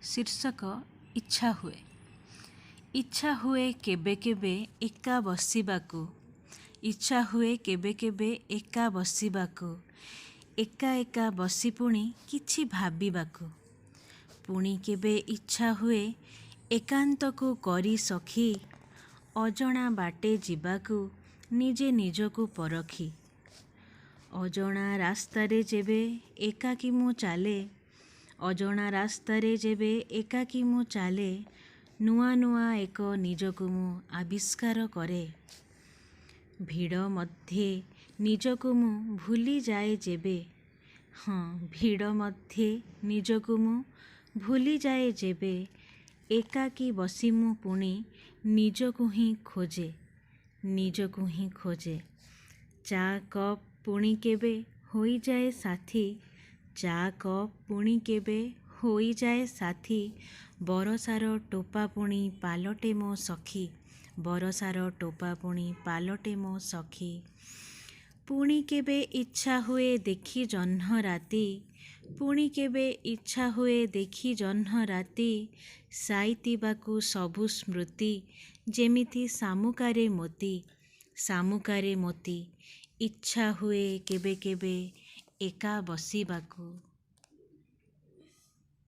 शीर्षक इच्छा हुए। इच्छा हुए केबे केबे एका बसिबाकू, इच्छा हुए केबे केबे एका बसिबाकू, एका एका बसी पुणी किछि भाबिबाकू। पुणी केबे इच्छा हुए एकांतकू करी सखी, अजणा बाटे जिबाकू निजे निजकू परखी। अजणा रास्तारे जेबे एकाकी मु चाले, अजणा रास्तारे जेबे एकाकी मु चाले, नुआ नुआ एक निजकू मु आविष्कार करे। भिड़ मध्ये निजकू मु भूली जाए जेबे, हाँ भिड़ मध्ये निजकू मु भूली जाए जेबे, एकाकी बसी मु पुणी निजकू ही खोजे, निजकू ही खोजे। चा कप पुणी केबे होई जाए साथी, चा कप पुणी केबे होई जाए साथी, बरसार टोपा पुणी पालटे मो सखी, बरसार टोपा पुणी पालटे मो सखी। पुणी केबे इच्छा हुए देखी जह्न राति, पुणी केबे इच्छा हुए देखी जह्न राति, साइतिबाकू सबु स्मृति जेमिति सामुकारे मोती, सामुकारे मोती। इच्छा हुए केबे केबे एका बसिबाकू।